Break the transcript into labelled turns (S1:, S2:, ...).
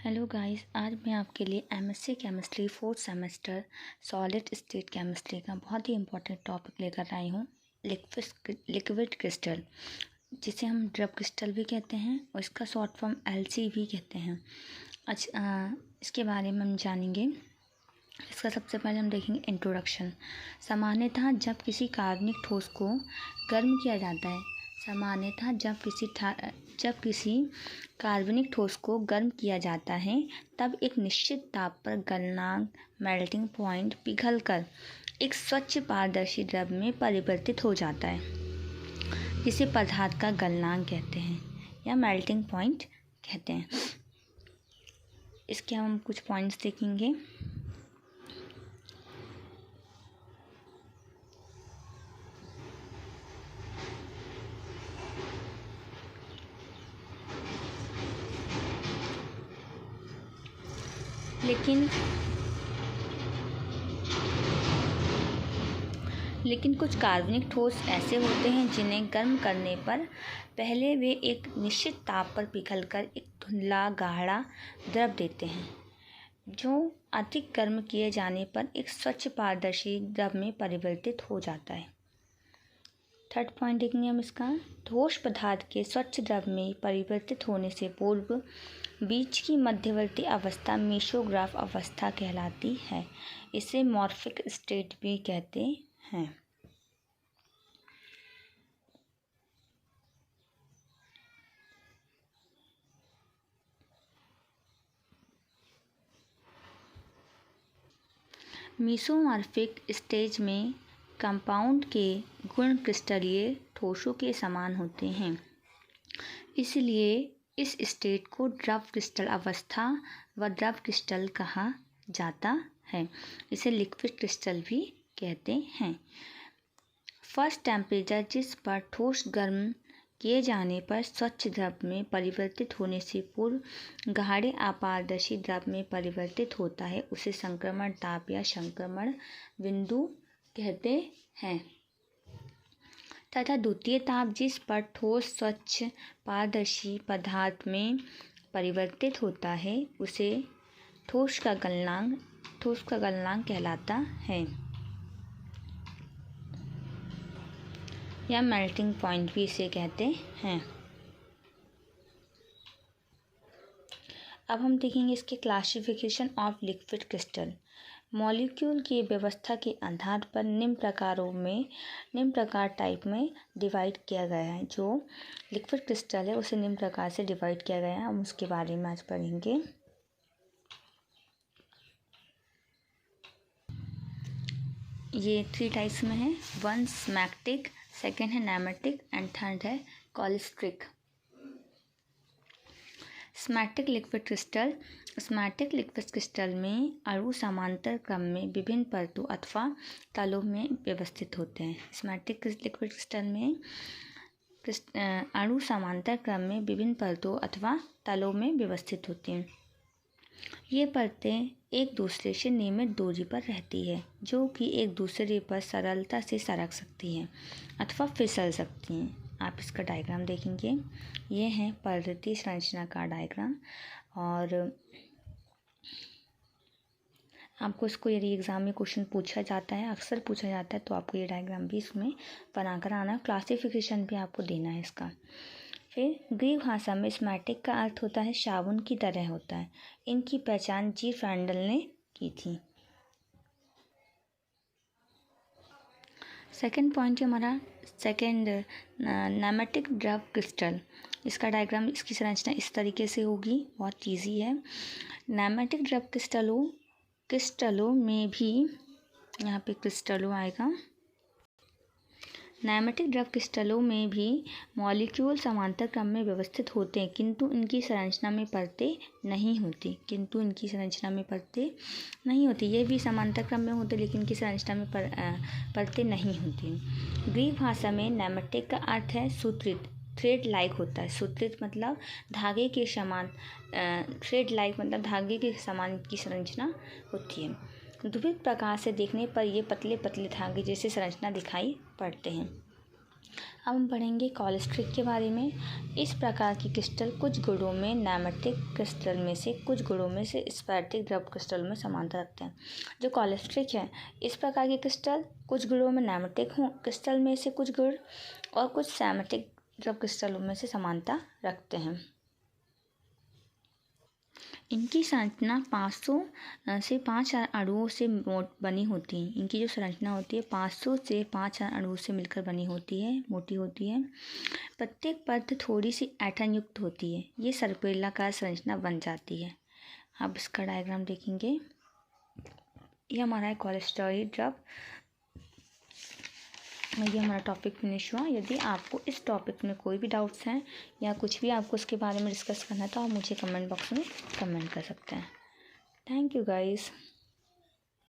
S1: Hello guys, आज मैं आपके लिए MSc chemistry fourth semester solid state chemistry का बहुत ही इम्पोर्टेंट टॉपिक लेकर आई हूँ। लिक्विड क्रिस्टल, जिसे हम ड्रब क्रिस्टल भी कहते हैं और इसका शॉर्ट फॉर्म एलसी भी कहते हैं। इसके बारे में हम जानेंगे। इसका सबसे पहले हम देखेंगे इंट्रोडक्शन। सामान्यतः जब किसी कार्बनिक ठोस को गर्म किया जाता है जब किसी कार्बनिक ठोस को गर्म किया जाता है तब एक निश्चित ताप पर गलनांक मेल्टिंग पॉइंट पिघलकर एक स्वच्छ पारदर्शी द्रव में परिवर्तित हो जाता है, जिसे पदार्थ का गलनांक कहते हैं या मेल्टिंग पॉइंट कहते हैं। इसके हम कुछ पॉइंट्स देखेंगे। लेकिन कुछ कार्बनिक ठोस ऐसे होते हैं जिन्हें गर्म करने पर पहले वे एक निश्चित ताप पर पिघलकर एक धुंधला गाढ़ा द्रव देते हैं, जो अधिक गर्म किए जाने पर एक स्वच्छ पारदर्शी द्रव में परिवर्तित हो जाता है। थर्ड पॉइंट देखेंगे हम इसका। ठोस पदार्थ के स्वच्छ द्रव में परिवर्तित होने से पूर्व बीच की मध्यवर्ती अवस्था मेसोग्राफ अवस्था कहलाती है। इसे मॉर्फिक स्टेट भी कहते हैं। मेसोमॉर्फिक स्टेज में कंपाउंड के गुण क्रिस्टलीय ठोसों के समान होते हैं, इसलिए इस स्टेट को द्रव क्रिस्टल अवस्था व द्रव क्रिस्टल कहा जाता है। इसे लिक्विड क्रिस्टल भी कहते हैं। फर्स्ट टेम्परेचर जिस पर ठोस गर्म किए जाने पर स्वच्छ द्रव में परिवर्तित होने से पूर्व गाढ़े अपारदर्शी द्रव में परिवर्तित होता है, उसे संक्रमण ताप या संक्रमण बिंदु कहते हैं। तथा द्वितीय ताप जिस पर ठोस स्वच्छ पारदर्शी पदार्थ में परिवर्तित होता है, उसे ठोस का गलनांक कहलाता है या मेल्टिंग पॉइंट भी इसे कहते हैं। अब हम देखेंगे इसके classification of liquid crystal. Molecule की व्यवस्था के आधार पर निम्न प्रकार टाइप में डिवाइड किया गया है। जो लिक्विड क्रिस्टल है उसे निम्न प्रकार से डिवाइड किया गया है। हम उसके बारे में आज पढ़ेंगे। ये 3 टाइप्स में है। 1 स्मैक्टिक, सेकेंड है नैमेटिक एंड थर्ड है कॉलिस्ट्रिक। स्मैटिक लिक्विड क्रिस्टल में अणु समांतर क्रम में विभिन्न परतों अथवा तलों में व्यवस्थित होते हैं। स्मैटिक लिक्विड क्रिस्टल में अणु समांतर क्रम में विभिन्न परतों अथवा तलों में व्यवस्थित होती हैं। ये परतें एक दूसरे से नियमित दूरी पर रहती है, जो कि एक दूसरे पर सरलता से सरक सकती हैं अथवा फिसल सकती हैं। आप इसका डायग्राम देखेंगे। ये है पर्वतीय संरचना का डायग्राम, और आपको इसको यदि एग्ज़ाम में क्वेश्चन पूछा जाता है, अक्सर पूछा जाता है, तो आपको ये डायग्राम भी इसमें बनाकर आना। क्लासिफिकेशन भी आपको देना है इसका। फिर ग्रीक भाषा में स्मैटिक का अर्थ होता है साबुन की तरह होता है। इनकी पहचान जी फ्रैंडल ने की थी। सेकेंड पॉइंट है हमारा नैमेटिक ड्रव क्रिस्टल। इसका डायग्राम, इसकी संरचना इस तरीके से होगी, बहुत ईजी है। नैमेटिक ड्रव क्रिस्टलों में भी, यहाँ पे क्रिस्टलों आएगा। नैमेटिक ड्रव क्रिस्टलों में भी मॉलिक्यूल समांतर क्रम में व्यवस्थित होते हैं, किंतु इनकी संरचना में परतें नहीं होती। ये भी समांतर क्रम में होते, लेकिन इनकी संरचना में परतें नहीं होती। ग्रीक भाषा में नैमेटिक का अर्थ है सूत्रित, थ्रेड लाइक होता है। सूत्रित मतलब धागे के समान, थ्रेड लाइक मतलब धागे के समान की संरचना होती है। विभिन्न प्रकार से देखने पर ये पतले पतले धागे जैसे संरचना दिखाई पड़ते हैं। अब हम पढ़ेंगे कोलेस्ट्रिक के बारे में। इस प्रकार की क्रिस्टल कुछ गुणों में नैमेटिक क्रिस्टल में से, कुछ गुणों में से स्फटिक द्रव क्रिस्टल में समानता रखते हैं। जो कोलेस्ट्रिक है, इस प्रकार के क्रिस्टल कुछ गुणों में नैमेटिक क्रिस्टल में से कुछ गुण और कुछ सैमेटिक द्रव क्रिस्टलों में से समानता रखते हैं। इनकी संरचना 500 से 5000 अणुओं से बनी होती है। इनकी जो संरचना होती है 500 से 5000 अणुओं से मिलकर बनी होती है, मोटी होती है। प्रत्येक परत थोड़ी सी ऐंठन युक्त होती है। ये सर्पिलाकार संरचना बन जाती है। अब इसका डायग्राम देखेंगे। ये हमारा है कोलेस्टेरॉल द्रव। ये हमारा टॉपिक फिनिश हुआ। यदि आपको इस टॉपिक में कोई भी डाउट्स हैं या कुछ भी आपको उसके बारे में डिस्कस करना है तो आप मुझे कमेंट बॉक्स में कमेंट कर सकते हैं। Thank you guys.